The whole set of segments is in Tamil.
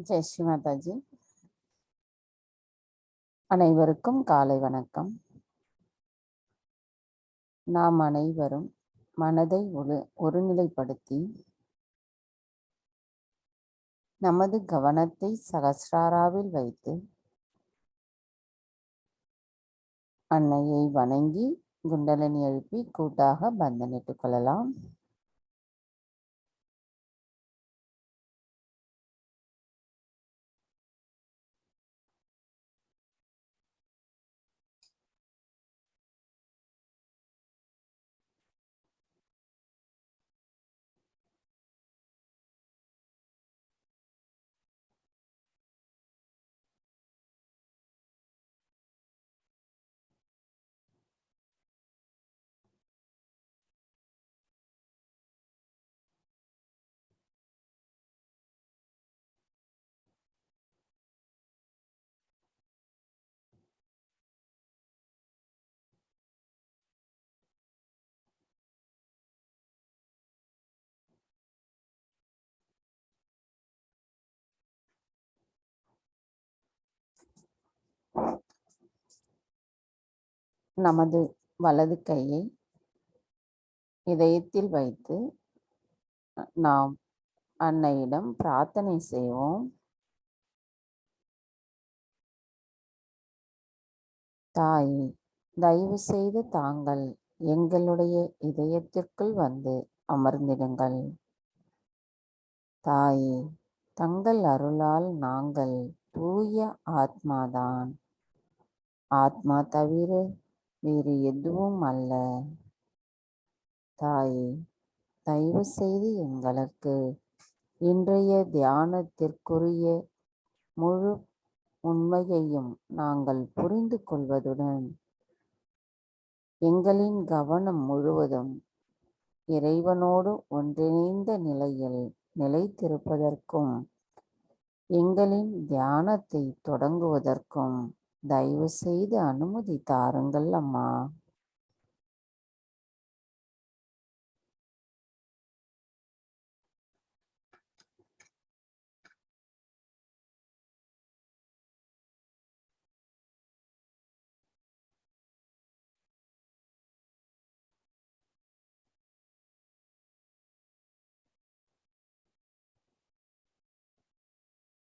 ஜெய் ஸ்ரீ மாதாஜி. அனைவருக்கும் காலை வணக்கம். நாம் அனைவரும் மனதை ஒருநிலைப்படுத்தி நமது கவனத்தை சகஸ்ராராவில் வைத்து அன்னையை வணங்கி குண்டலினி எழுப்பி கூட்டாக பந்தனிட்டுக் கொள்ளலாம். நமது வலது கையை இதயத்தில் வைத்து நாம் அன்னையிடம் பிரார்த்தனை செய்வோம். தாயே, தயவு செய்து தாங்கள் எங்களுடைய இதயத்திற்குள் வந்து அமர்ந்திடுங்கள். தாயே, தங்கள் அருளால் நாங்கள் தூய ஆத்மாதான். ஆத்மா தவிர வேறு எதுவும் அல்ல. தாயே, தயவு செய்து எங்களுக்கு இன்றைய தியானத்திற்குரிய முழு உண்மையையும் நாங்கள் புரிந்து கொள்வதுடன் எங்களின் கவனம் முழுவதும் இறைவனோடு ஒன்றிணைந்த நிலையில் நிலைத்திருப்பதற்கும் எங்களின் தியானத்தை தொடங்குவதற்கும் தயவு செய்து அனுமதி தாருங்கள் அம்மா.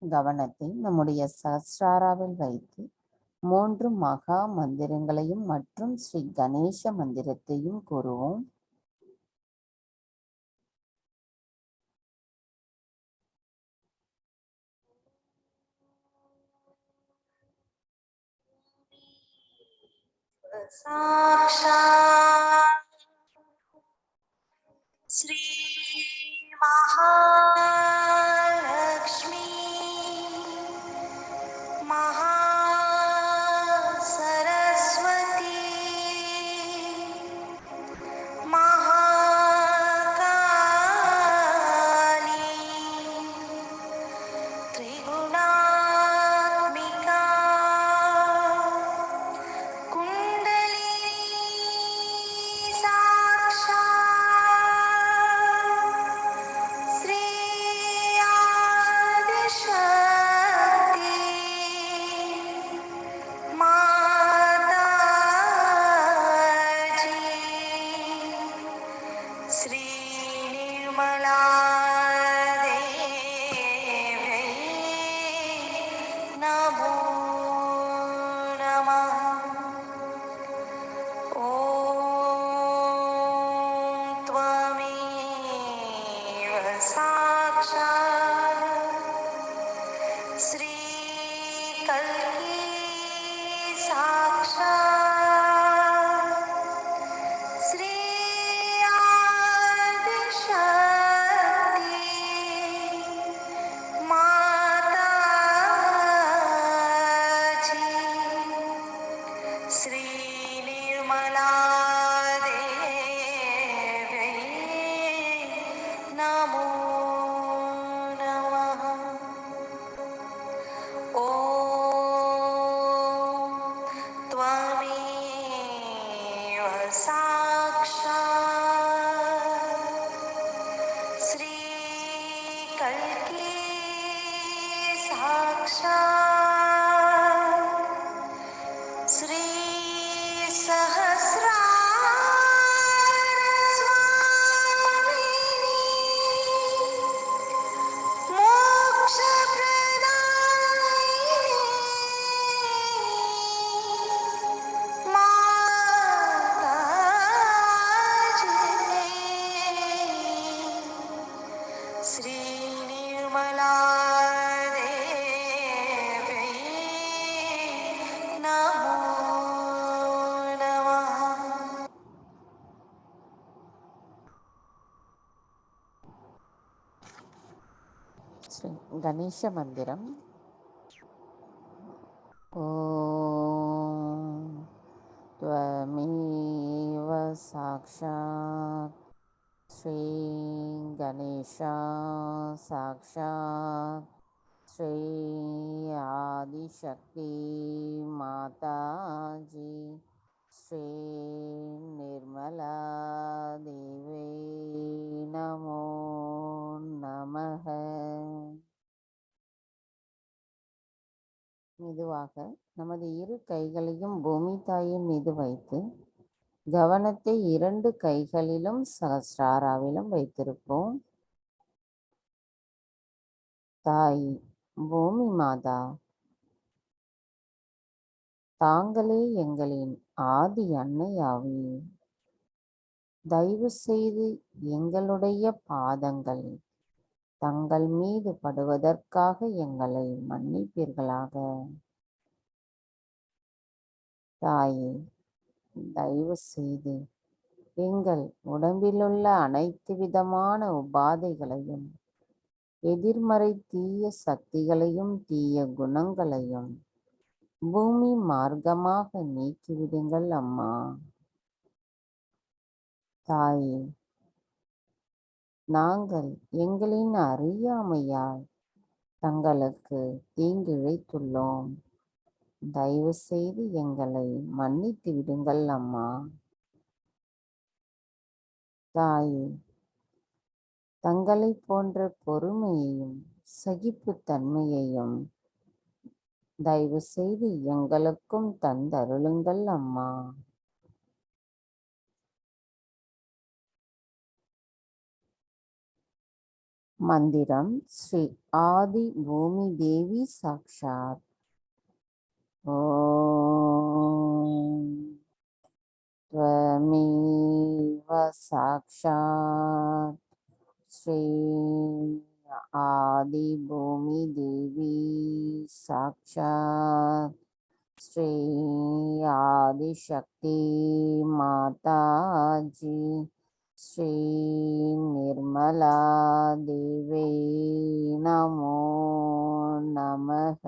கவனத்தை நம்முடைய சஹஸ்ராராவில் வைத்து 3 மகா மந்திரங்களையும் மற்றும் ஸ்ரீ கணேச மந்திரத்தையும் கூறுவோம். साक्षात् श्री महालक्ष्मी महासरस्वती महाकाली त्रिगुणात्मिका ஸ்ரீ கணேச மந்திரம். ஓம் त्वमेव साक्षात् श्री गणेशा साक्षात् श्री आदिशक्ति माताजी श्री निर्मला देवी नमो नमः. மெதுவாக நமது இரு கைகளையும் பூமி தாயின் மீது வைத்து கவனத்தை 2 கைகளிலும் சகஸ்ராராவிலும் வைத்திருப்போம். தாய் பூமி மாதா, தாங்களே எங்களின் ஆதி அன்னையாவி. தயவு செய்து எங்களுடைய பாதங்கள் தங்கள் மீது படுவதற்காக எங்களை மன்னிப்பீர்களாக. தாயே, தயவு செய்து எங்கள் உடம்பிலுள்ள அனைத்து விதமான உபாதைகளையும், எதிர்மறை தீய சக்திகளையும் தீய குணங்களையும் பூமி மார்க்கமாக நீக்கிவிடுங்கள் அம்மா. தாயே, நாங்கள் எங்களின் அறியாமையால் தங்களுக்கு தீங்கிழைத்துள்ளோம். தயவு செய்து எங்களை மன்னித்து விடுங்கள் அம்மா. தாயே, தங்களை போன்ற பொறுமையையும் சகிப்புத்தன்மையையும் தயவு செய்து எங்களுக்கும் தந்தருளுங்கள் அம்மா. மந்திரம் ஸ்ரீ ஆதி பூமி தேவி சாக்ஷாத். ஓம் त्वमेव साक्षात् श्री आदि भूमि देवी साक्षात् श्री आदिशक्ति माताजी श्री निर्मला देवी नमो नमः.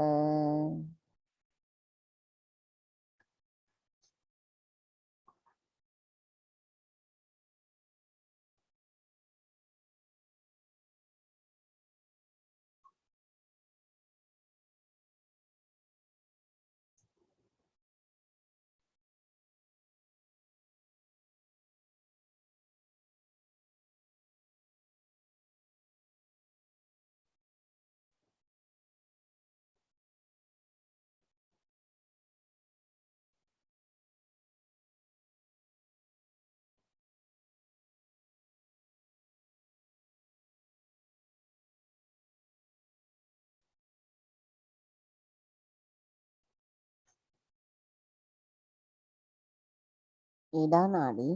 இடநாடி.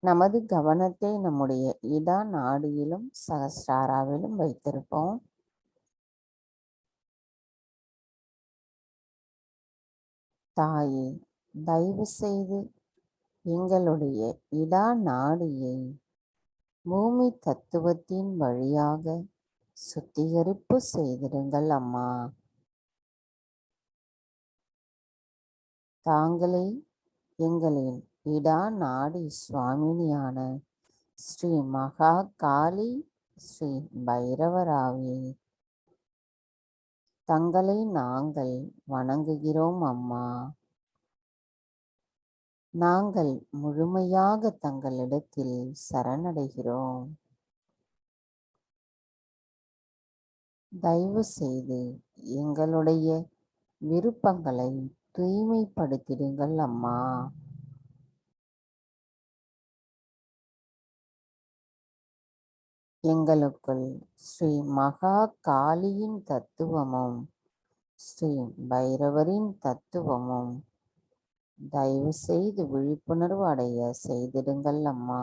நமது கவனத்தை நம்முடைய இடநாடியிலும் சகஸ்ராராவிலும் வைத்திருப்போம். தாயே, தயவு செய்து எங்களுடைய இடநாடியை பூமி தத்துவத்தின் வழியாக சுத்திகரிப்பு செய்திடுங்கள் அம்மா. தாங்களே எங்களின் இடநாடி சுவாமினியான ஸ்ரீ மகா காளி ஸ்ரீ பைரவராவே, தங்களை நாங்கள் வணங்குகிறோம் அம்மா. நாங்கள் முழுமையாக தங்களிடத்தில் சரணடைகிறோம். தயவு செய்து எங்களுடைய விருப்பங்களை தூய்மைப்படுத்திடுங்கள் அம்மா. எங்களுக்குள் ஸ்ரீ மகா காளியின் தத்துவமும் ஸ்ரீ பைரவரின் தத்துவமும் தயவு செய்து விழிப்புணர்வு அடைய செய்திடுங்கள் அம்மா.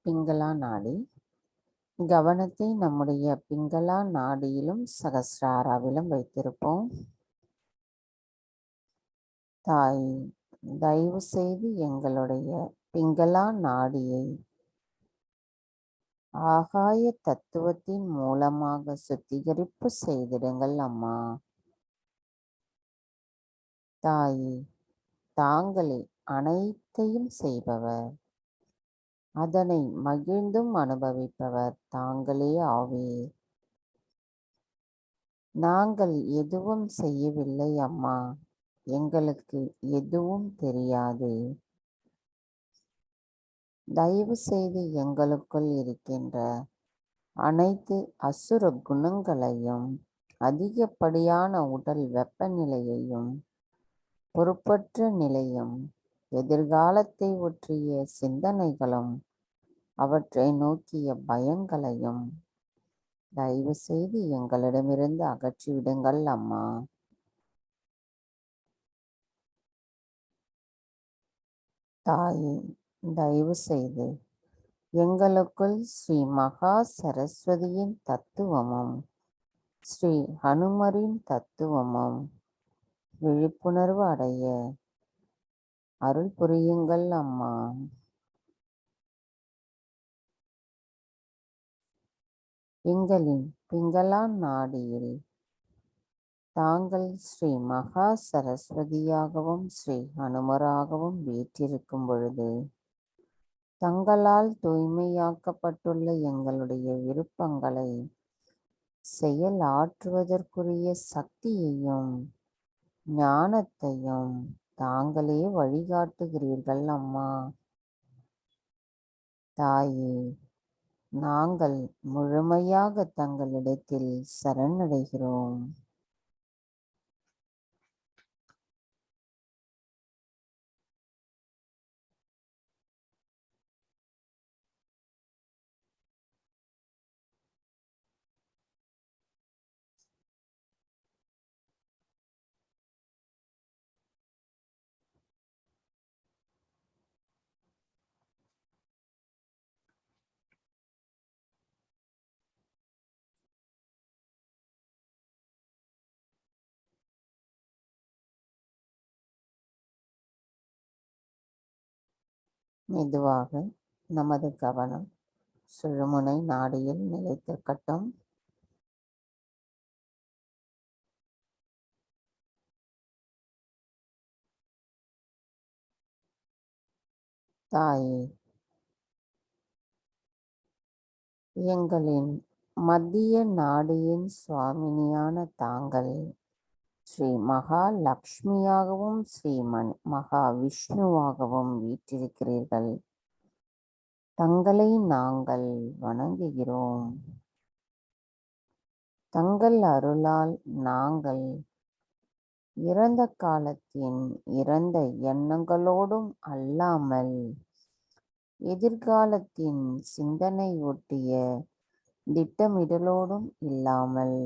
பிங்களா நாடி. கவனத்தை நம்முடைய பிங்களா நாடியிலும் சகசிராராவிலும் வைத்திருப்போம். தாய், தயவு செய்து எங்களுடைய பிங்களா நாடியை ஆகாய தத்துவத்தின் மூலமாக சுத்திகரிப்பு செய்திடுங்கள் அம்மா. தாயே, தாங்களே அனைத்தையும் செய்பவர், அதனை மகிழ்ந்தும் அனுபவிப்பவர் தாங்களே ஆவீர். நாங்கள் எதுவும் செய்யவில்லை அம்மா, எங்களுக்கு எதுவும் தெரியாது. தயவு செய்து எங்களுக்குள் இருக்கின்ற அனைத்து அசுர குணங்களையும், அதிகப்படியான உடல் வெப்பநிலையையும், பொறுப்பற்ற நிலையும், எதிர்காலத்தை ஒற்றிய சிந்தனைகளும், அவற்றை நோக்கிய பயங்களையும் தயவு செய்து எங்களிடமிருந்து அகற்றிவிடுங்கள் அம்மா. தாயே, தயவு செய்து எங்களுக்குள் ஸ்ரீ மகா சரஸ்வதியின் தத்துவமும் ஸ்ரீ ஹனுமரின் தத்துவமும் விழிப்புணர்வு அடைய அருள் புரியுங்கள் அம்மா. எங்களின் பிங்களா நாடியில் தாங்கள் ஸ்ரீ மகா சரஸ்வதியாகவும் ஸ்ரீ ஹனுமராகவும் வீற்றிருக்கும் பொழுது தங்களால் தூய்மையாக்கப்பட்டுள்ள எங்களுடைய விருப்பங்களை செயலாற்றுவதற்குரிய சக்தியையும் ஞானத்தையும் தாங்களே வழிகாட்டுகிறீர்கள் அம்மா. தாயே, நாங்கள் முழுமையாக தங்களிடத்தில் சரணடைகிறோம். மெதுவாக நமது கவனம் சுழுமுனை நாடியில் நிலைத்திருக்கட்டும். தாயே, எங்களின் மத்திய நாடியின் சுவாமினியான தாங்கள் ஸ்ரீ மகா லக்ஷ்மியாகவும் ஸ்ரீ மகா விஷ்ணுவாகவும் வீற்றிருக்கிறீர்கள். தங்களை நாங்கள் வணங்குகிறோம். தங்கள் அருளால் நாங்கள் இறந்த காலத்தின் இறந்த எண்ணங்களோடும் அல்லாமல் எதிர்காலத்தின் சிந்தனை ஒட்டிய திட்டமிடலோடும் இல்லாமல்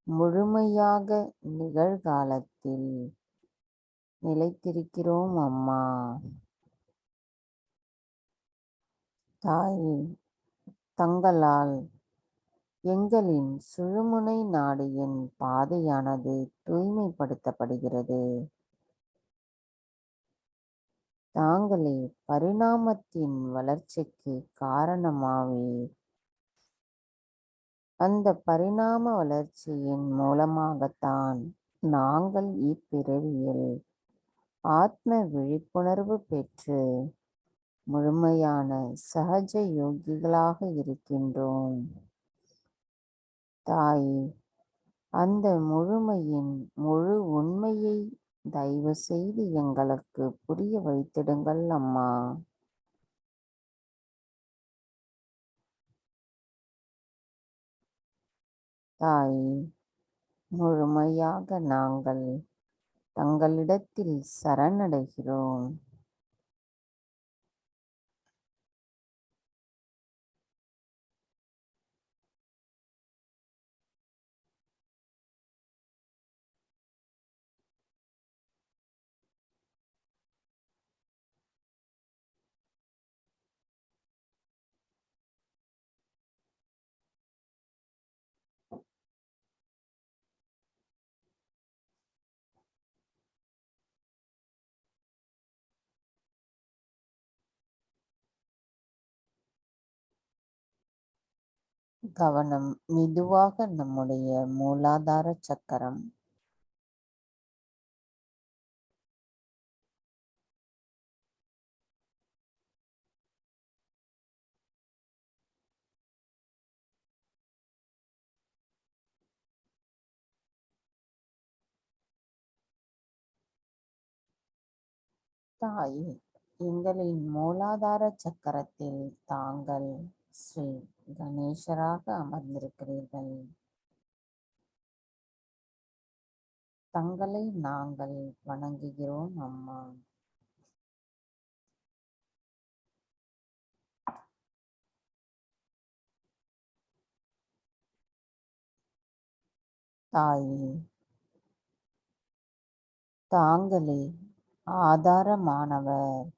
முழுமையாக நிகழ்காலத்தில் நிலைத்திருக்கிறோம் அம்மா. தாயே, தங்களால் எங்களின் சுழுமுனை நாடியின் பாதையானது தூய்மைப்படுத்தப்படுகிறது. தாங்களே பரிணாமத்தின் வளர்ச்சிக்கு காரணமாவீர். அந்த பரிணாம வளர்ச்சியின் மூலமாகத்தான் நாங்கள் இப்பிறவியில் ஆத்ம விழிப்புணர்வு பெற்று முழுமையான சகஜ யோகிகளாக இருக்கின்றோம். தாயே, அந்த முழுமையின் முழு உண்மையை தயவு செய்து எங்களுக்கு புரிய வைத்திடுங்கள் அம்மா. தாயே, முழுமையாக நாங்கள் தங்களிடத்தில் சரணடைகிறோம். கவனம் மெதுவாக நம்முடைய மூலாதார சக்கரம். தாயே, எங்களின் மூலாதார சக்கரத்தில் தாங்கள் ஸ்ரீ கணேசராக அமர்ந்திருக்கிறீர்கள். தங்களை நாங்கள் வணங்குகிறோம் அம்மா. தாயே, தாங்களே ஆதாரமானவர்,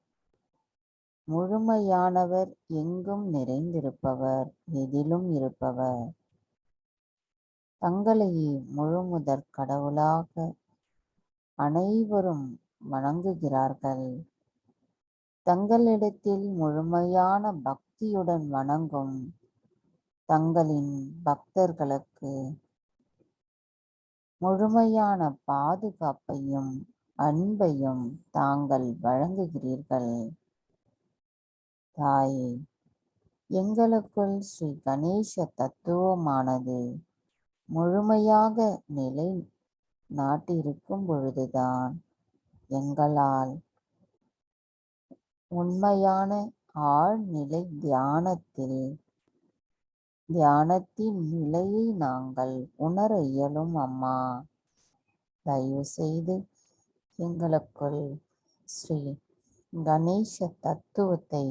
முழுமையானவர், எங்கும் நிறைந்திருப்பவர், எதிலும் இருப்பவர். தங்களையே முழுமுதற் கடவுளாக அனைவரும் வணங்குகிறார்கள். தங்களிடத்தில் முழுமையான பக்தியுடன் வணங்கும் தங்களின் பக்தர்களுக்கு முழுமையான பாதுகாப்பையும் அன்பையும் தாங்கள் வழங்குகிறீர்கள். தாயே, எங்களுக்குள் ஸ்ரீ கணேச தத்துவமானது முழுமையாக நிலை நாட்டிருக்கும் பொழுதுதான் எங்களால் உண்மையான ஆழ்நிலை தியானத்தின் நிலையை நாங்கள் உணர இயலும் அம்மா. தயவு செய்து எங்களுக்குள் ஸ்ரீ கணேச தத்துவத்தை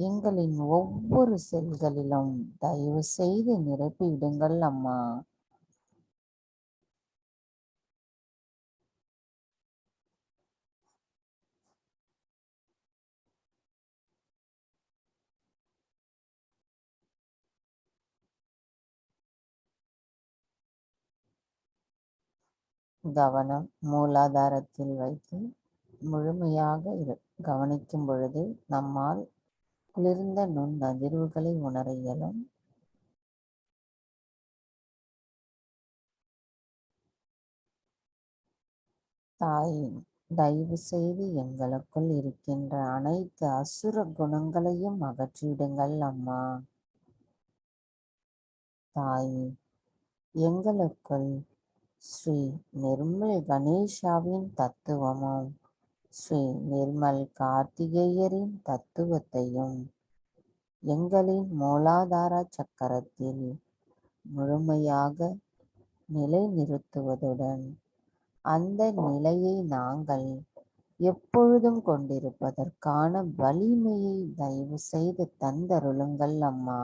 எங்களின் ஒவ்வொரு செல்களிலும் தயவு செய்து நிரப்பிவிடுங்கள் அம்மா. கவனம் மூலாதாரத்தில் வைத்து முழுமையாக கவனிக்கும் பொழுது நம்மால் குளிர்ந்த நுண்ணதிர்வுகளை உணர இயலும். தாயே, தயவு செய்து எங்களுக்குள் இருக்கின்ற அனைத்து அசுர குணங்களையும் அகற்றிடுங்கள் அம்மா. தாயே, எங்களுக்குள் ஸ்ரீ நிர்மல் கணேஷாவின் தத்துவமும் ஸ்ரீ நிர்மல் கார்த்திகேயரின் தத்துவத்தையும் எங்களின் மூலாதார சக்கரத்தில் முழுமையாக நிலைநிறுத்துவதுடன் அந்த நிலையை நாங்கள் எப்பொழுதும் கொண்டிருப்பதற்கான வலிமையை தயவு செய்து தந்தருளுங்கள் அம்மா.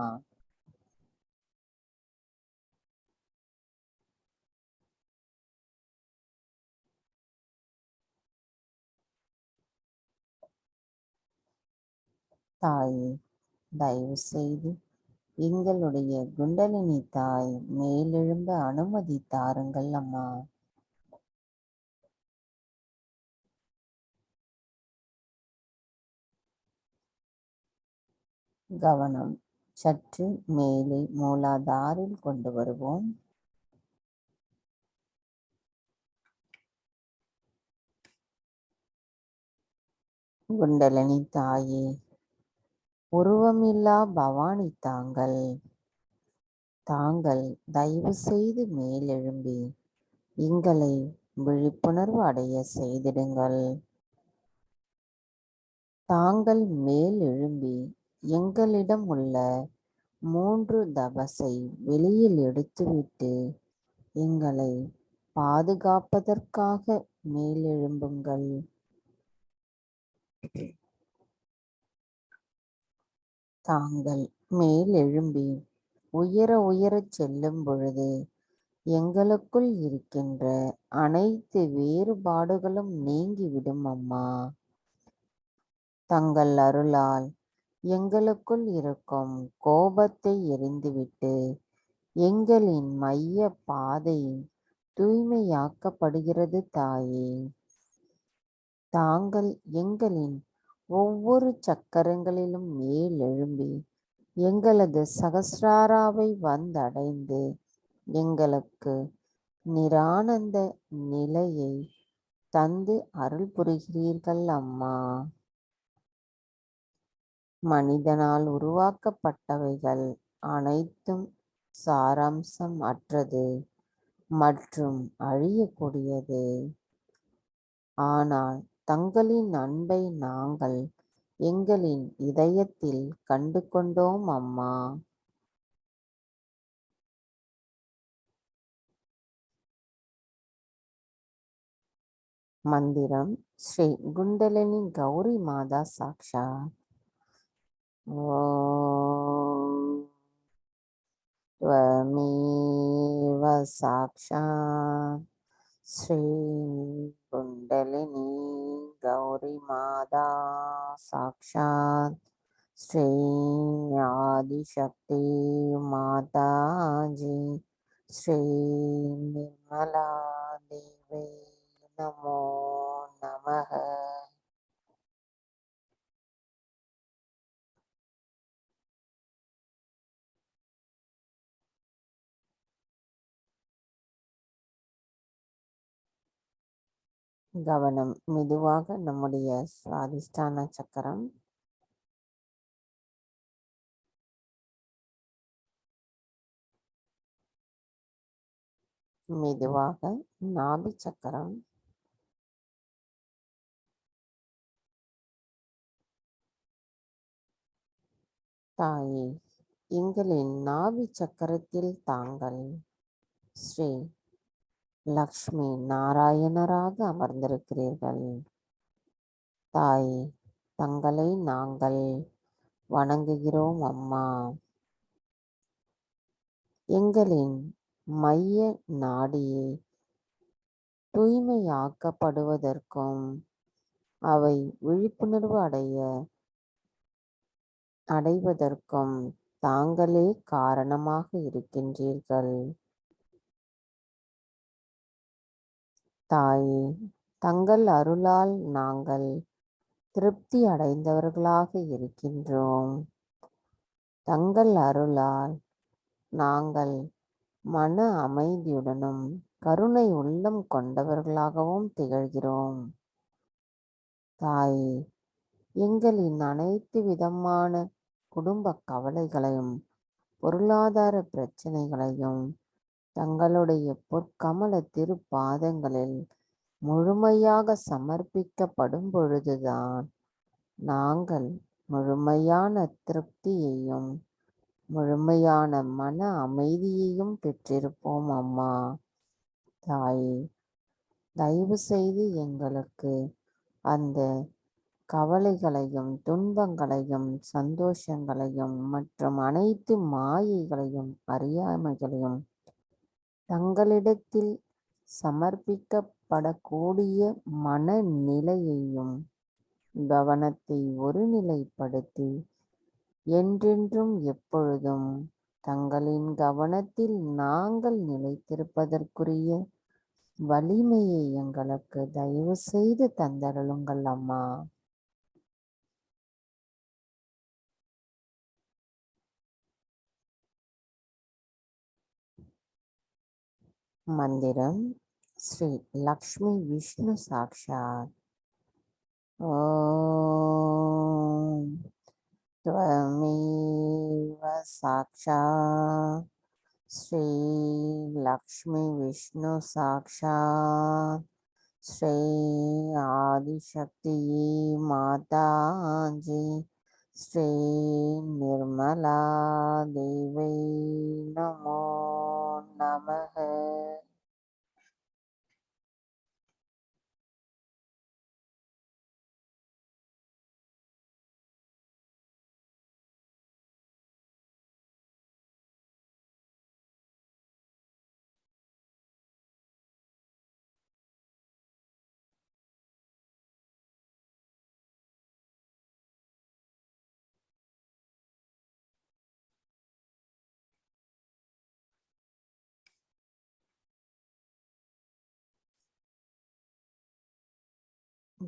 தாயே, தயவு செய்து எங்களுடைய குண்டலினி தாய் மேலெழும்ப அனுமதி தாருங்கள் அம்மா. கவனம் சற்று மேலே மூலாதாரில் கொண்டு வருவோம். குண்டலினி தாயே, உருவமில்லா பவானி தாங்கள் தயவு செய்து மேலெழும்பி எங்களை விழிப்புணர்வு அடைய செய்திடுங்கள். தாங்கள் மேல் எழும்பி எங்களிடம் உள்ள 3 தபசை வெளியில் எடுத்துவிட்டு எங்களை பாதுகாப்பதற்காக மேலெழும்புங்கள். தாங்கள் மேல் எழும்பி உயரச் செல்லும் பொழுது எங்களுக்குள் இருக்கின்ற அனைத்து வேறுபாடுகளும் நீங்கிவிடும் அம்மா. தங்கள் அருளால் எங்களுக்குள் இருக்கும் கோபத்தை எரிந்துவிட்டு எங்களின் மைய பாதை தூய்மையாக்கப்படுகிறது தாயே. தாங்கள் எங்களின் ஒவ்வொரு சக்கரங்களிலும் மேல் எழும்பி எங்களது சகஸ்ராராவை வந்தடைந்து எங்களுக்கு நிரானந்த நிலையை தந்து அருள் புரிகிறீர்கள் அம்மா. மனிதனால் உருவாக்கப்பட்டவைகள் அனைத்தும் சாராம்சம் அற்றது மற்றும் அழியக்கூடியது. ஆனால் தங்களின் அன்பை நாங்கள் எங்களின் இதயத்தில் கண்டு கொண்டோம் அம்மா. மந்திரம் ஸ்ரீ குண்டலினி கௌரி மாதா சாக்ஷா. ஓம் त्वमेव साक्षात् श्री कुंडलिनी गौरी माता साक्षात् श्री आदिशक्ति माता जी श्री निर्मला देवी नमो नमः. கவனம் மெதுவாக நம்முடைய சுவாதிஷ்டான சக்கரம், மெதுவாக நாபி சக்கரம், தாயே எங்களின் நாபி சக்கரத்தில் தாங்கள் ஸ்ரீ லக்ஷ்மி நாராயணராக அமர்ந்திருக்கிறீர்கள். தாயே தங்களை நாங்கள் வணங்குகிறோம் அம்மா. எங்களின் மைய நாடியை தூய்மையாக்கப்படுவதற்கும் அவை விழிப்புணர்வு அடைவதற்கும் தாங்களே காரணமாக இருக்கின்றீர்கள். தாயே தங்கள் அருளால் நாங்கள் திருப்தி அடைந்தவர்களாக இருக்கின்றோம். தங்கள் அருளால் நாங்கள் மன அமைதியுடனும் கருணை உள்ளம் கொண்டவர்களாகவும் திகழ்கிறோம். தாயே எங்களின் அனைத்து விதமான குடும்ப கவலைகளையும் பொருளாதார பிரச்சனைகளையும் தங்களுடைய பொற்கமல திருப்பாதங்களில் முழுமையாக சமர்ப்பிக்கப்படும் பொழுதுதான் நாங்கள் முழுமையான திருப்தியையும் முழுமையான மன அமைதியையும் பெற்றிருப்போம் அம்மா. தாயே தயவு செய்து எங்களுக்கு அந்த கவலைகளையும் துன்பங்களையும் சந்தோஷங்களையும் மற்றும் அனைத்து மாயைகளையும் அறியாமைகளையும் தங்களிடத்தில் சமர்ப்பிக்கப்படக்கூடிய மனநிலையையும் கவனத்தை ஒருநிலைப்படுத்தி என்றென்றும் எப்பொழுதும் தங்களின் கவனத்தில் நாங்கள் நிலைத்திருப்பதற்குரிய வலிமையை எங்களுக்கு தயவு செய்து தந்தருளுங்கள் அம்மா. மந்திரம் ஸ்ரீ லக்ஷ்மி விஷ்ணு சாக்ஷாத். ஓம் त्वमेव साक्षात् श्री लक्ष्मी विष्णु साक्षात् श्री आदिशक्ति माता जी श्री निर्मला देवी नमो नमः.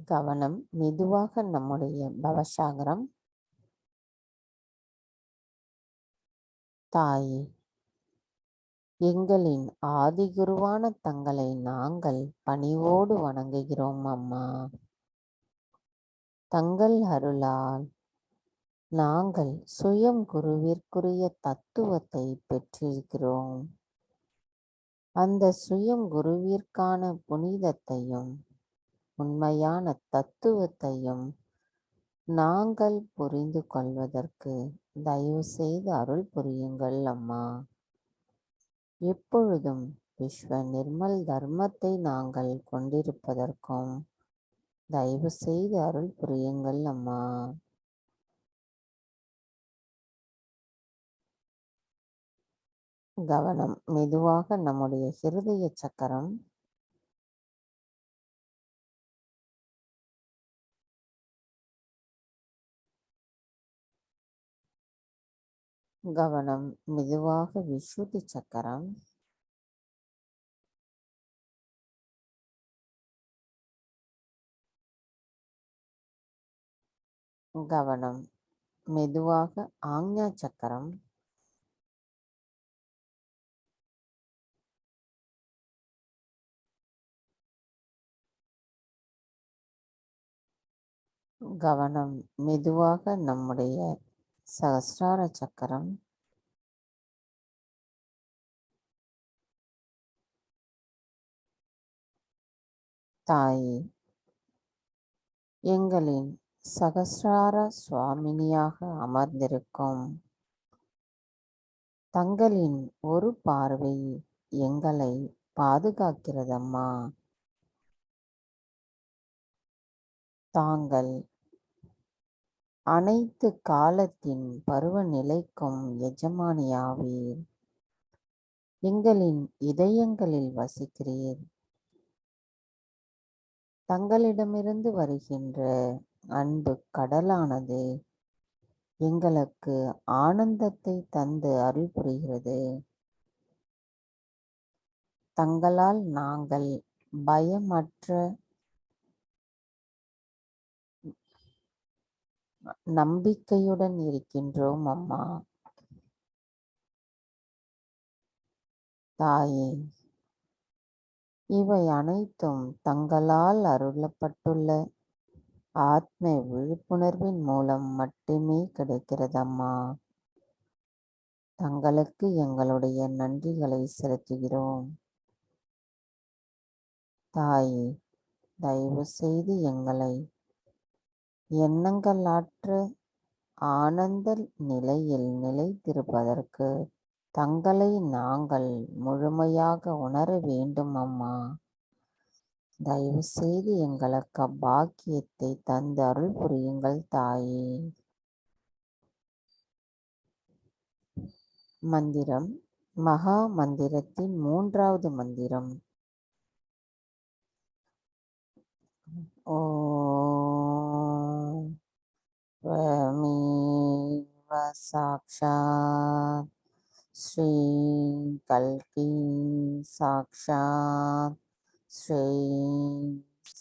கவனம் மெதுவாக நம்முடைய பவசாகரம். தாயே, எங்களின் ஆதிகுருவான தங்களை நாங்கள் பணிவோடு வணங்குகிறோம் அம்மா. தங்கள் அருளால் நாங்கள் சுயம் குருவிற்குரிய தத்துவத்தை பெற்றிருக்கிறோம். அந்த சுயம் குருவிற்கான புனிதத்தையும் உண்மையான தத்துவத்தையும் நாங்கள் புரிந்து கொள்வதற்கு தயவு செய்து அருள் புரியுங்கள் அம்மா. எப்பொழுதும் விஸ்வ நிர்மல் தர்மத்தை நாங்கள் கொண்டிருப்பதற்கும் தயவு செய்து அருள் புரியுங்கள் அம்மா. கவனம் மெதுவாக நம்முடைய ஹிருதய சக்கரம். கவனம் மெதுவாக விசுத்தி சக்கரம். கவனம் மெதுவாக ஆக்ஞா சக்கரம். கவனம் மெதுவாக நம்முடைய சகஸ்ரார சக்கரம். தாயே, எங்களின் சகஸ்ரார சுவாமினியாக அமர்ந்திருக்கும் தங்களின் ஒரு பார்வை எங்களை பாதுகாக்கிறதம்மா. தாங்கள் அனைத்து காலத்தின் பருவநிலைக்கும் எஜமானியாவீர். எங்களின் இதயங்களில் வசிக்கிறீர். தங்களிடமிருந்து வருகின்ற அன்பு கடலானது எங்களுக்கு ஆனந்தத்தை தந்து அருள் புரிகிறது. தங்களால் நாங்கள் பயமற்ற நம்பிக்கையுடன் இருக்கின்றோம் அம்மா. தாயே, இவை அனைத்தும் தங்களால் அருளப்பட்டுள்ள ஆத்ம விழிப்புணர்வின் மூலம் மட்டுமே கிடைக்கிறதம்மா. தங்களுக்கு எங்களுடைய நன்றிகளை செலுத்துகிறோம். தாயே, தயவு செய்து எங்களை எண்ணங்களாற்ற ஆனந்த நிலையில் நிலைத்திருப்பதற்கு தங்களை நாங்கள் முழுமையாக உணர வேண்டும் அம்மா. தயவு செய்து எங்களுக்கு பாக்கியத்தை தந்து அருள் புரியுங்கள் தாயே. மந்திரம் மகா மந்திரத்தின் 3வது மந்திரம். ஓம் त्वमेव साक्षात् श्री कल्की साक्षात् श्री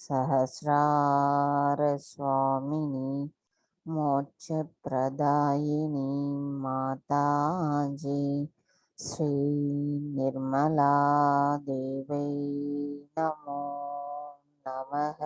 सहस्रार स्वामिनी मोक्ष प्रदायिनी माता जी श्री निर्मला देवै नमो नमः.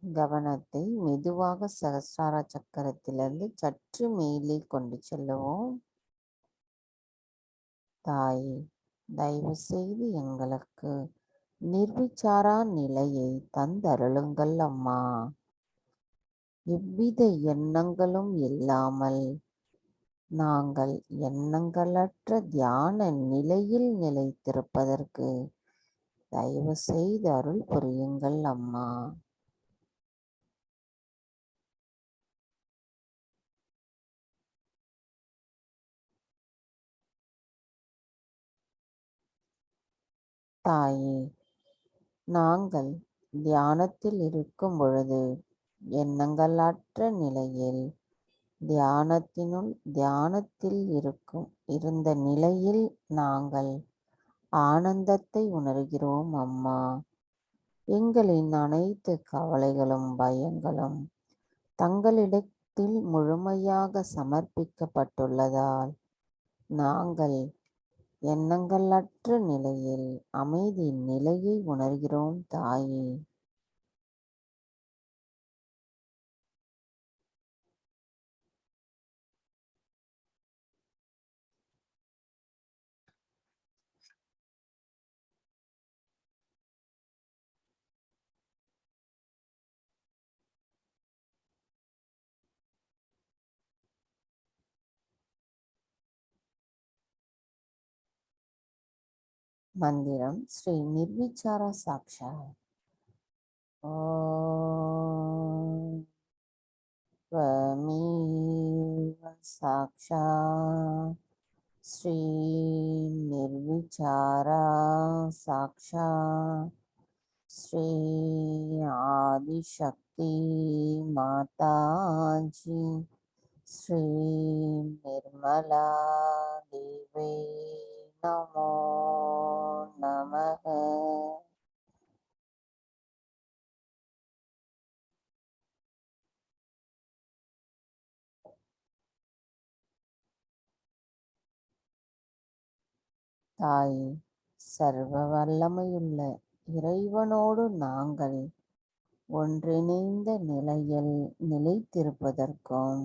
கவனத்தை மெதுவாக சகஸ்ரார சக்கரத்திலிருந்து சற்று மேலே கொண்டு செல்லுவோம். தாயே, தயவு செய்து எங்களுக்கு நிர்விச்சாரா நிலையை தந்தருளுங்கள் அம்மா. எவ்வித எண்ணங்களும் இல்லாமல் நாங்கள் எண்ணங்களற்ற தியான நிலையில் நிலைத்திருப்பதற்கு தயவு செய்து அருள் புரியுங்கள் அம்மா. தாயே, நாங்கள் தியானத்தில் இருக்கும் பொழுது எண்ணங்களற்ற நிலையில் தியானத்தில் இருந்த நிலையில் நாங்கள் ஆனந்தத்தை உணர்கிறோம் அம்மா. எங்களின் அனைத்து கவலைகளும் பயங்களும் தங்களிடத்தில் முழுமையாக சமர்ப்பிக்கப்பட்டுள்ளதால் நாங்கள் எண்ணங்களற்ற நிலையில் அமைதி நிலையை உணர்கிறோம் தாயே. மந்திரம் ஸ்ரீ நிர்விச்சார சாக்ஷா. ஓம் त्वमेव साक्षात् श्री निर्विचारा साक्षात् श्री आदिशक्ति माताजी श्री निर्मला देवी नमो नमः. தாயே, சர்வ வல்லமையுள்ள இறைவனோடு நாங்கள் ஒன்றிணைந்த நிலையில் நிலைத்திருப்பதற்கும்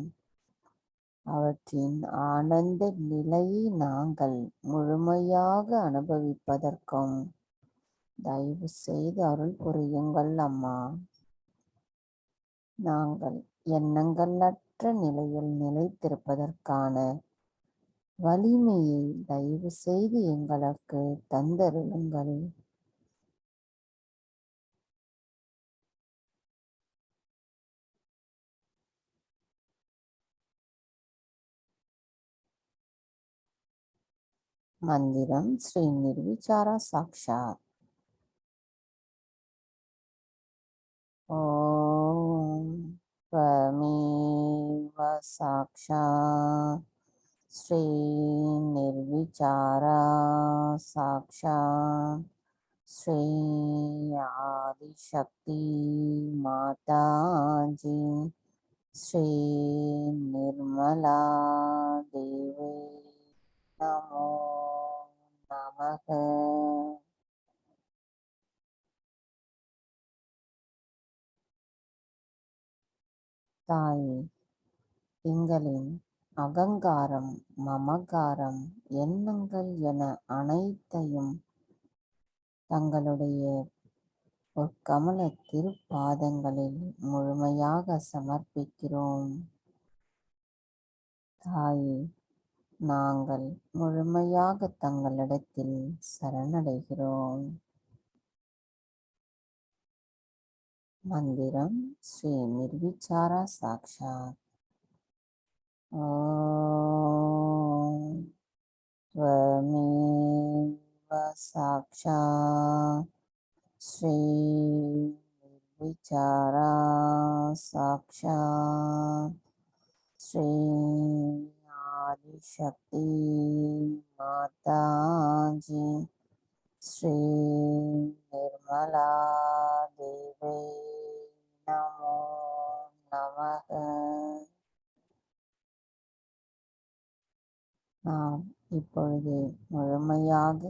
அவற்றின் ஆனந்த நிலையை நாங்கள் முழுமையாக அனுபவிப்பதற்கும் தயவு செய்து அருள் புரியுங்கள் அம்மா. நாங்கள் எண்ணங்களற்ற நிலையில் நிலைத்திருப்பதற்கான வலிமையை தயவு செய்து எங்களுக்கு தந்தருளுங்கள். மந்திரம் ஸ்ரீ நிர்விச்சாரா சாக்ஷாத். ஓம் त्वमेव साक्षात् श्री निर्विचारा साक्षात् श्री आदिशक्ति माताजी श्री निर्मला देवी नमो नमः. தாயே, எங்களின் அகங்காரம், மமகாரம், எண்ணங்கள் என அனைத்தையும் தங்களுடைய பொற்கமல திருப்பாதங்களில் முழுமையாக சமர்ப்பிக்கிறோம். தாயே, நாங்கள் முழுமையாக தங்களிடத்தில் சரணடைகிறோம். மந்திரம் ஸ்ரீ நிர்விச்சாரா சாக்ஷாத். ஓம் त्वमेव साक्षात् श्री निर्विचारा साक्षात् श्री आदिशक्ति माताजी श्री निर्मला देवी நாம் இப்பொழுது முழுமையாக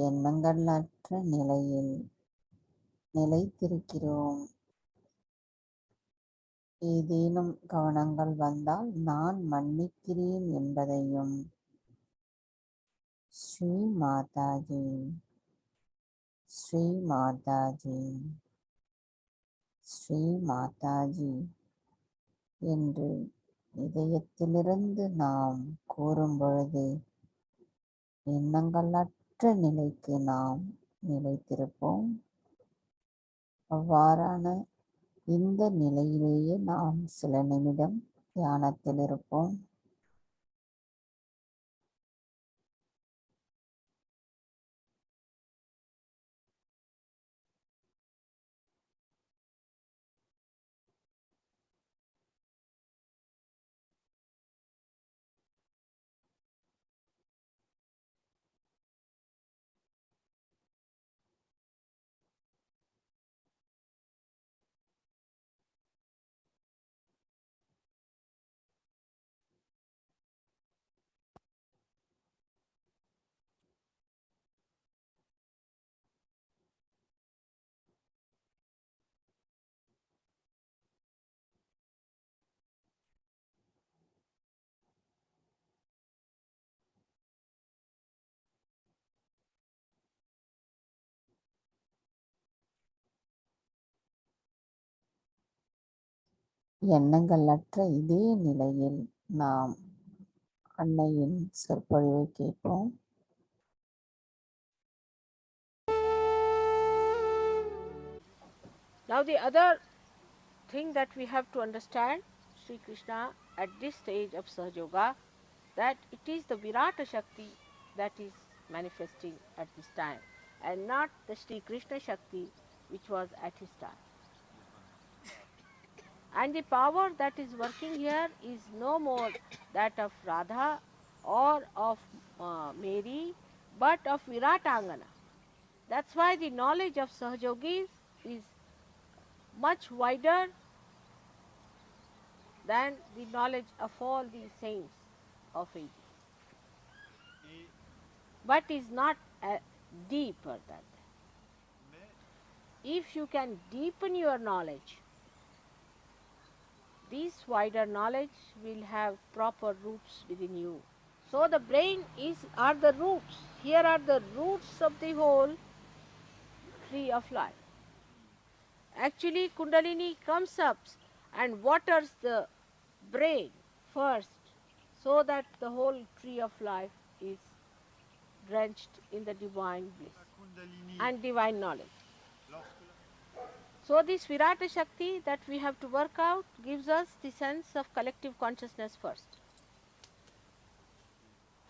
எண்ணங்களற்ற நிலையில் நிலைத்திருக்கிறோம். ஏதேனும் கவனங்கள் வந்தால் நான் மன்னிக்கிறேன் என்பதையும் ஸ்ரீ மாதாஜி ஸ்ரீ மாதாஜி ஸ்ரீ மாதாஜி என்று இதயத்திலிருந்து நாம் கூறும் பொழுது எண்ணங்களற்ற நிலைக்கு நாம் நிலைத்திருப்போம். அவ்வாறான இந்த நிலையிலேயே நாம் சில நிமிடம் தியானத்தில் இருப்போம். எண்ணங்களற்ற இதே நிலையில் நாம் அன்னையின் சொற்பொழிவை கேட்போம். Now the other thing that we have to understand, Sri Krishna at this stage of Sahaja Yoga, that it is the Virata Shakti that is manifesting at this time and not the Sri Krishna Shakti which was at his time. And the power that is working here is no more that of Radha or of Mary, but of Viratangana. That's why the knowledge of Sahajogis is much wider than the knowledge of all the saints of ages, but is not deeper than that. If you can deepen your knowledge, this wider knowledge will have proper roots within you. So the brain are the roots. Here are the roots of the whole tree of life. Actually, Kundalini comes up and waters the brain first, so that the whole tree of life is drenched in the divine bliss and divine knowledge. So this Virata Shakti that we have to work out gives us the sense of collective consciousness first.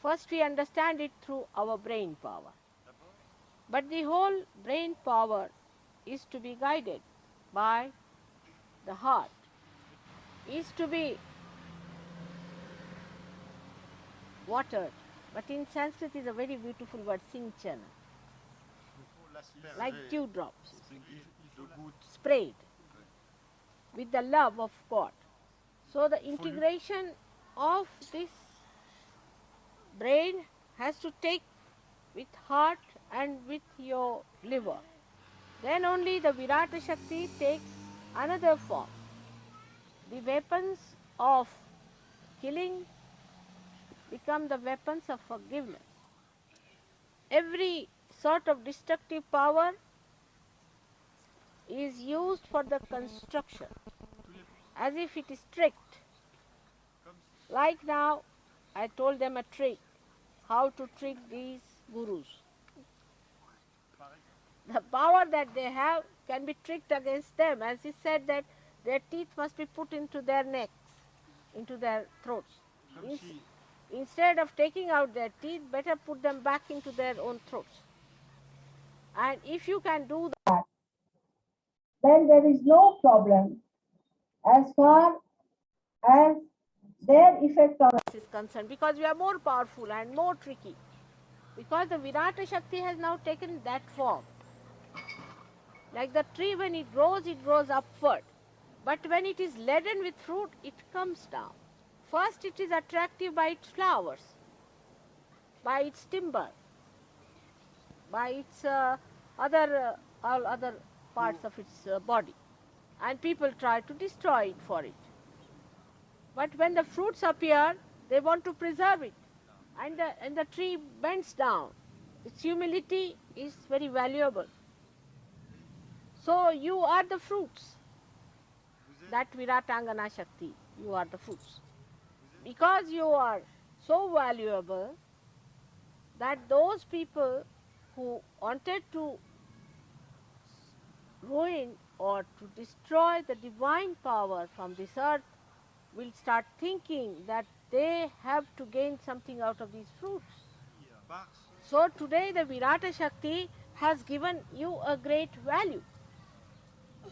First we understand it through our brain power. But the whole brain power is to be guided by the heart, is to be watered. But in Sanskrit is a very beautiful word, sinchana, like dewdrops, sprayed with the love of God. So the integration of this brain has to take with heart and with your liver. Then only the Virata Shakti takes another form. The weapons of killing become the weapons of forgiveness. Every sort of destructive power is used for the construction, as if it is tricked. Like now, I told them a trick, how to trick these gurus. The power that they have can be tricked against them, as he said that their teeth must be put into their necks, into their throats. Instead of taking out their teeth, better put them back into their own throats. And if you can do that, then there is no problem as far as their effect on us is concerned, because we are more powerful and more tricky. Because the Virata Shakti has now taken that form. Like the tree, when it grows upward. But when it is laden with fruit, it comes down. First, it is attractive by its flowers. by its timber, by its all other parts of its body, and people try to destroy it for it. But when the fruits appear, they want to preserve it, and the tree bends down. Its humility is very valuable. So you are the fruits, that Viratangana Shakti, you are the fruits. Because you are so valuable that those people who wanted to ruin or to destroy the divine power from this earth will start thinking that they have to gain something out of these fruits. So today the Virata Shakti has given you a great value,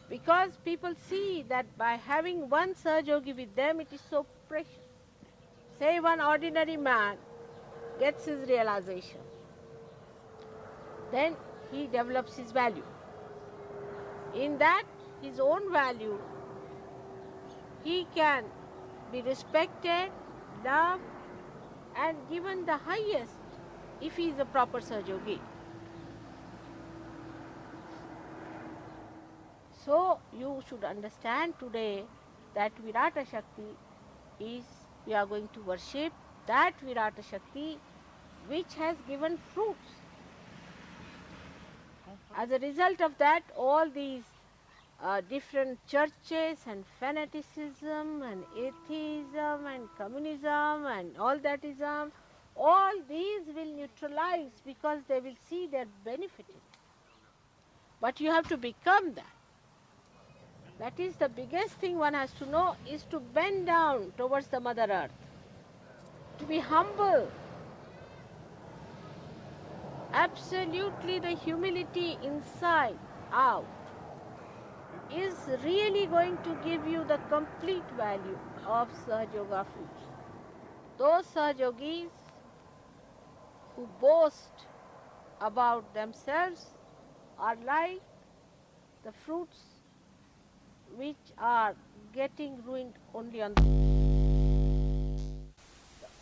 because people see that by having one Sahajogi with them, it is so precious. Say one ordinary man gets his realization, then he develops his value. In that, his own value, he can be respected, loved, and given the highest if he is a proper Sahajogi. So you should understand today that Virata Shakti is, we are going to worship that Virata Shakti which has given fruits. As a result of that, all these different churches and fanaticism and atheism and communism and all that ism, all these will neutralize because they will see their benefit in it. But you have to become that. That is the biggest thing one has to know, is to bend down towards the Mother Earth, to be humble. Absolutely the humility inside out is really going to give you the complete value of Sahajoga fruits. Those Sahajogis who boast about themselves are like the fruits which are getting ruined only on the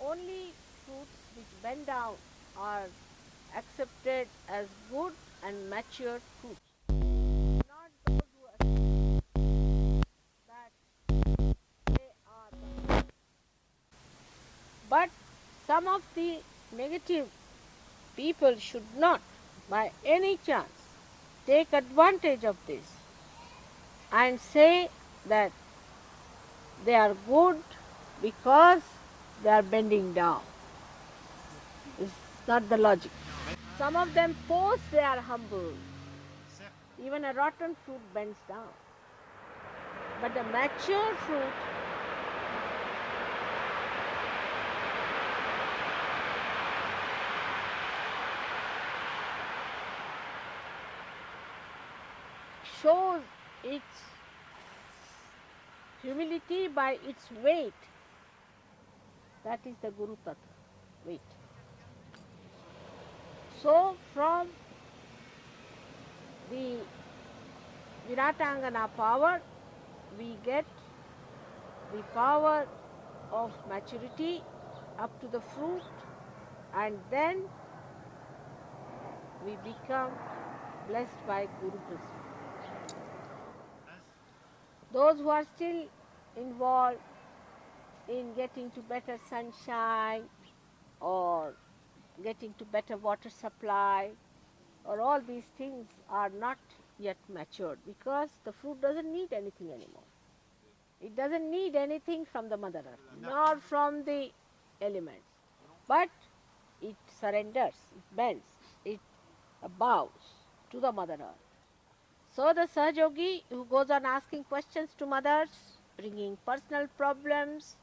only fruits which bend down are accepted as good and mature fruits. Not those who assume that they are the. But some of the negative people should not, by any chance, take advantage of this and say that they are good because they are bending down. It's not the logic. Some of them pose they are humble. Even a rotten fruit bends down. But the mature fruit shows its humility by its weight. That is the Guru Tattva, weight. So from the Viratangana power, we get the power of maturity up to the fruit, and then we become blessed by Guru Prasad. Those who are still involved in getting to better sunshine or getting to better water supply or all these things are not yet matured, because the fruit doesn't need anything anymore. It doesn't need anything from the Mother Earth, nor from the elements. But it surrenders, it bends, it bows to the Mother Earth. So the Sahajogi who goes on asking questions to mothers, bringing personal problems,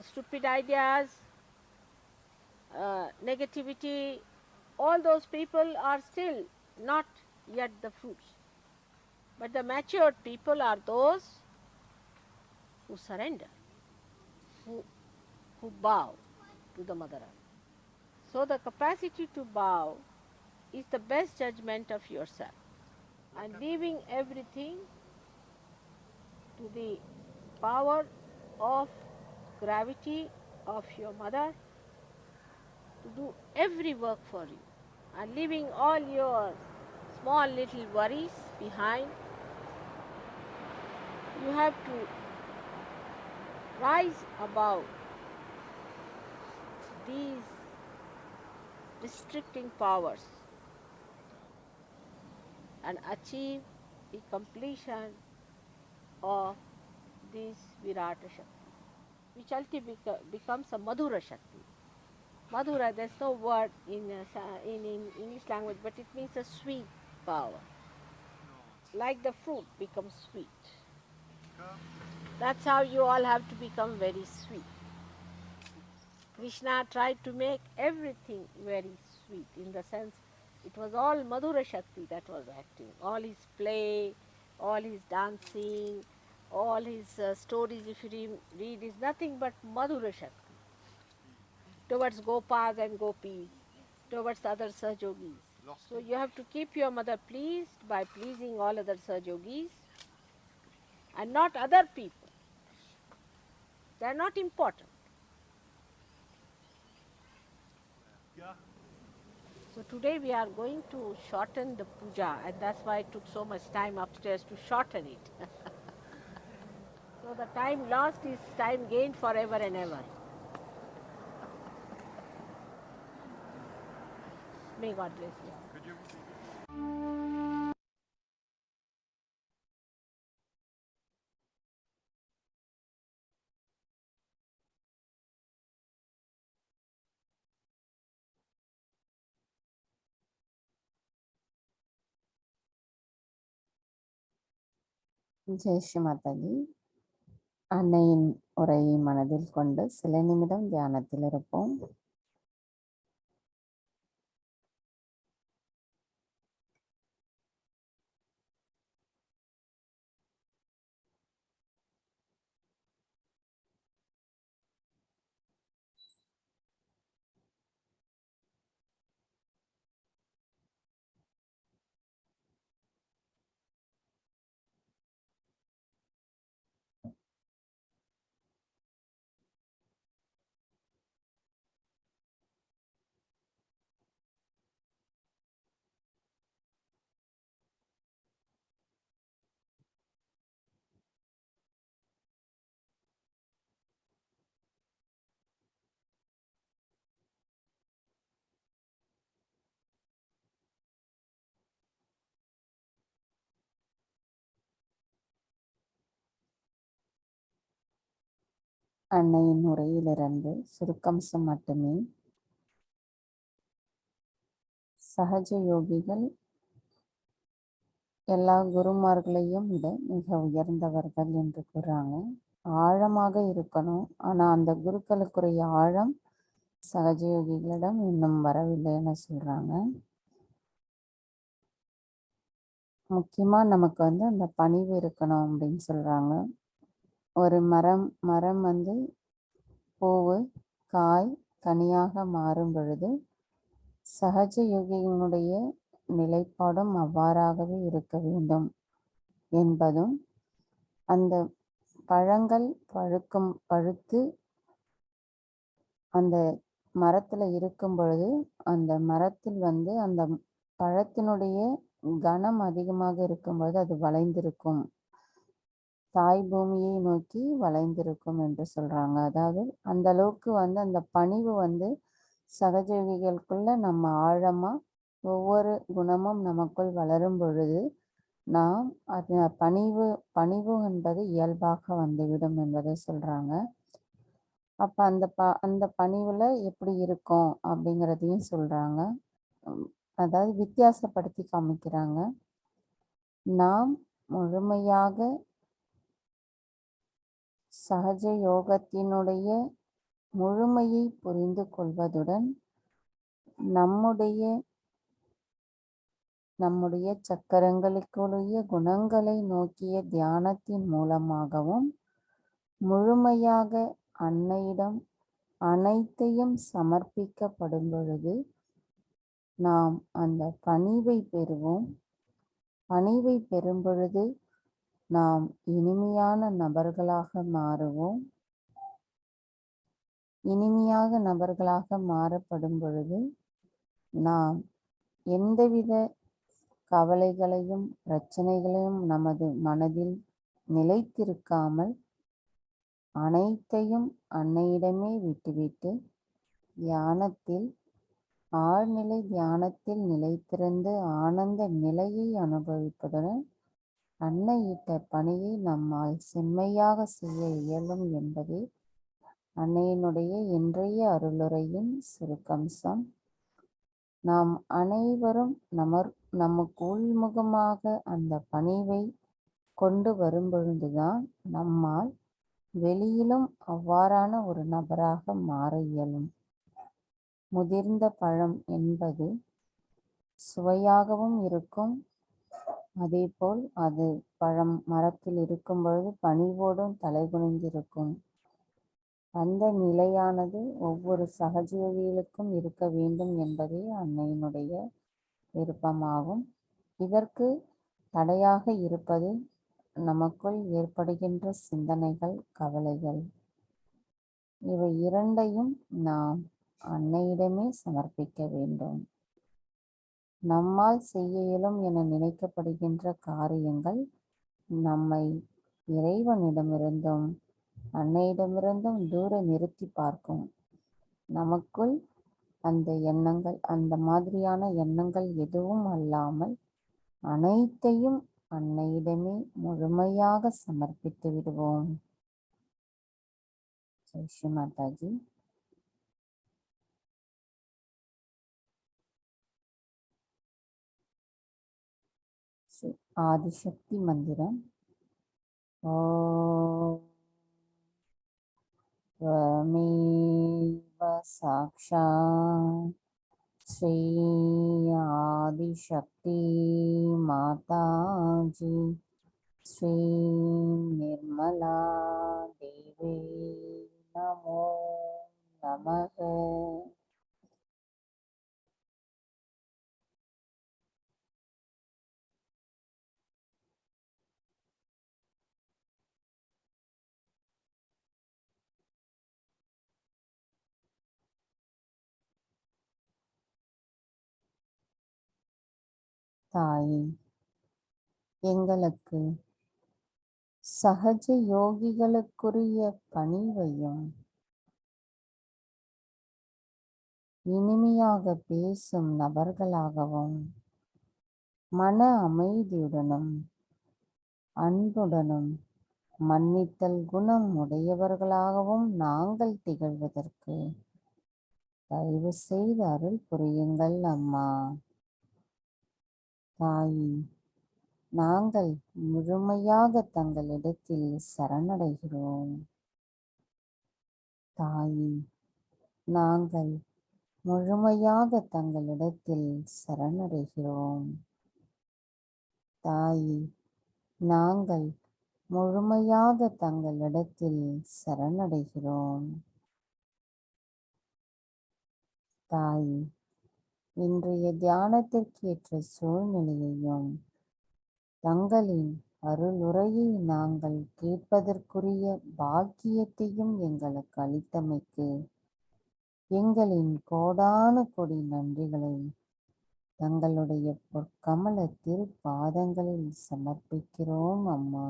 stupid ideas, negativity, all those people are still not yet the fruits. But the matured people are those who surrender, who bow to the Mother Earth. So the capacity to bow is the best judgment of yourself, and leaving everything to the power of gravity of your mother, every work for you, and leaving all your small little worries behind. You have to rise above these restricting powers and achieve the completion of this Virata Shakti, which ultimately becomes a Madhura Shakti. Madhura, there's no word in English language, but it means a sweet power. Like the fruit becomes sweet. That's how you all have to become very sweet. Krishna tried to make everything very sweet, in the sense it was all Madhura Shakti that was acting. All his play, all his dancing, all his stories, if you read, is nothing but Madhura Shakti towards Gopas and Gopis, towards other Sahajogis. So you have to keep your mother pleased by pleasing all other Sahajogis and not other people. They are not important. So today we are going to shorten the puja, and that's why it took so much time upstairs to shorten it. So the time lost is time gained forever and ever. May God bless you. Jai Sri Mataji. அன்னையின் உரையை மனதில் கொண்டு சில நிமிடம் தியானத்தில் இருப்போம். அன்னையின் உரையிலிருந்து சுருக்கம்சம் மட்டுமே. சகஜ யோகிகள் எல்லா குருமார்களையும் விட மிக உயர்ந்தவர்கள் என்று கூறாங்க. ஆழமாக இருக்கணும், ஆனா அந்த குருக்களுக்குரிய ஆழம் சகஜ யோகிகளிடம் இன்னும் வரவில்லைன்னு சொல்றாங்க. முக்கியமா நமக்கு அந்த பணிவு இருக்கணும் அப்படின்னு சொல்றாங்க. ஒரு மரம் பூவு, காய், கனியாக மாறும் பொழுது சகஜ யோகியினுடைய நிலைப்பாடும் அவ்வாறாகவே இருக்க வேண்டும் என்பதும், அந்த பழங்கள் பழுத்து அந்த மரத்துல இருக்கும் பொழுது அந்த மரத்தில் அந்த பழத்தினுடைய கனம் அதிகமாக இருக்கும்போது அது வளைந்திருக்கும், தாய் பூமியை நோக்கி வளைந்திருக்கும் என்று சொல்றாங்க. அதாவது அந்த அளவுக்கு அந்த பணிவு சகஜோகிகளுக்குள்ள நம்ம ஆழமா ஒவ்வொரு குணமும் நமக்குள் வளரும் பொழுது நாம் அது பணிவு என்பது இயல்பாக வந்துவிடும் என்பதை சொல்றாங்க. அப்ப அந்த பணிவுல எப்படி இருக்கும் அப்படிங்கிறதையும் சொல்றாங்க. அதாவது வித்தியாசப்படுத்தி காமிக்கிறாங்க. நாம் முழுமையாக சகஜ யோகத்தினுடைய முழுமையை புரிந்து கொள்வதுடன் நம்முடைய சக்கரங்களுக்குரிய குணங்களை நோக்கிய தியானத்தின் மூலமாகவும் முழுமையாக அன்னையிடம் அனைத்தையும் சமர்ப்பிக்கப்படும் பொழுது நாம் அந்த பணிவை பெறுவோம். பணிவை பெறும் பொழுது நாம் இனிமையான நபர்களாக மாறுவோம். இனிமையாக நபர்களாக மாறப்படும் பொழுது நாம் எந்தவித கவலைகளையும் பிரச்சனைகளையும் நமது மனதில் நிலைத்திருக்காமல் அனைத்தையும் அன்னையிடமே விட்டுவிட்டு தியானத்தில் ஆழ்நிலை தியானத்தில் நிலைத்திருந்து ஆனந்த நிலையை அனுபவிப்பதுடன் அன்னையிட்ட பணியை நம்மால் செம்மையாக செய்ய இயலும் என்பதே அன்னையினுடைய இன்றைய அருளுரையின் சுருக்கம்சம். நாம் அனைவரும் நமக்கு உள்முகமாக அந்த பணிவை கொண்டு வரும்பொழுதுதான் நம்மால் வெளியிலும் அவ்வாறான ஒரு நபராக மாற இயலும். முதிர்ந்த பழம் என்பது சுவையாகவும் இருக்கும். அதேபோல் அது பழம் மரத்தில் இருக்கும் பொழுது பணிவோடும் தலைகுனிந்திருக்கும். அந்த நிலையானது ஒவ்வொரு சகஜீவிகளுக்கும் இருக்க வேண்டும் என்பதே அன்னையினுடைய விருப்பமாகும். இதற்கு தடையாக இருப்பது நமக்குள் ஏற்படுகின்ற சிந்தனைகள், கவலைகள். இவை இரண்டையும் நாம் அன்னையிடமே சமர்ப்பிக்க வேண்டும். நம்மால் செய்ய இயலும் என நினைக்கப்படுகின்ற காரியங்கள் நம்மை இறைவனிடமிருந்தும் அன்னையிடமிருந்தும் தூர நிறுத்தி பார்க்கும். நமக்குள் அந்த எண்ணங்கள், அந்த மாதிரியான எண்ணங்கள் எதுவும் அல்லாமல் அனைத்தையும் அன்னையிடமே முழுமையாக சமர்ப்பித்து விடுவோம். ஜெய் ஸ்ரீ மாதாஜி. ஆதிசக்தி மந்திரம். ஓம் त्वमेव साक्षात् श्री आदिशक्ति माताजी श्री निर्मला देवी नमो नमः. தாயே, எங்களுக்கு சகஜ யோகிகளுக்குரிய பணிவையும் இனிமையாக பேசும் நபர்களாகவும் மன அமைதியுடனும் அன்புடனும் மன்னித்தல் குணம் உடையவர்களாகவும் நாங்கள் திகழ்வதற்கு தயவு செய்து அருள் புரியுங்கள் அம்மா. தாயி, நாங்கள் முழுமையாக தங்களிடத்தில் சரணடைகிறோம். தாயி, நாங்கள் முழுமையாக தங்களிடத்தில் சரணடைகிறோம். தாயி, நாங்கள் முழுமையாக தங்களிடத்தில் சரணடைகிறோம். தாயி, இன்றைய தியானத்திற்கேற்ற சூழ்நிலையையும் தங்களின் அருளுரையை நாங்கள் கேட்பதற்குரிய பாக்கியத்தையும் எங்களுக்கு அளித்தமைக்கு எங்களின் கோடான கொடி நன்றிகளை தங்களுடைய பொற்கமல திருப்பாதங்களில் சமர்ப்பிக்கிறோம் அம்மா.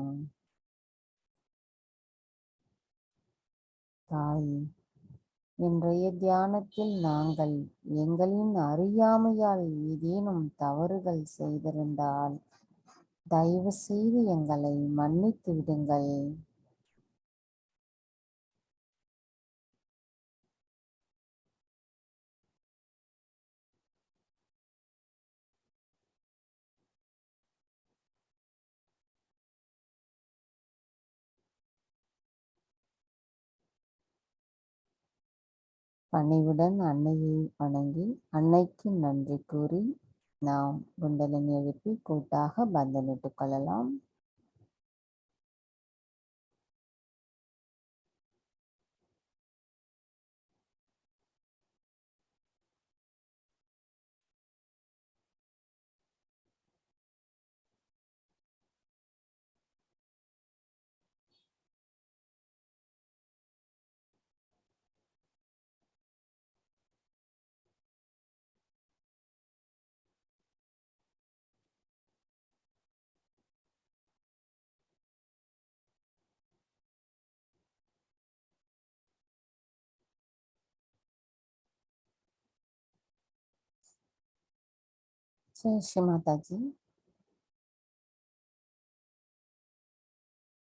தாயே, இன்றைய தியானத்தில் நாங்கள் எங்களின் அறியாமையால் ஏதேனும் தவறுகள் செய்திருந்தால் தயவு செய்து எங்களை மன்னித்து விடுங்கள். பணிவுடன் அன்னையை வணங்கி அன்னைக்கு நன்றி கூறி நாம் குண்டலினி எழுப்பி கூட்டாக பந்தனிட்டுக் கொள்ளலாம். जय श्री माता जी।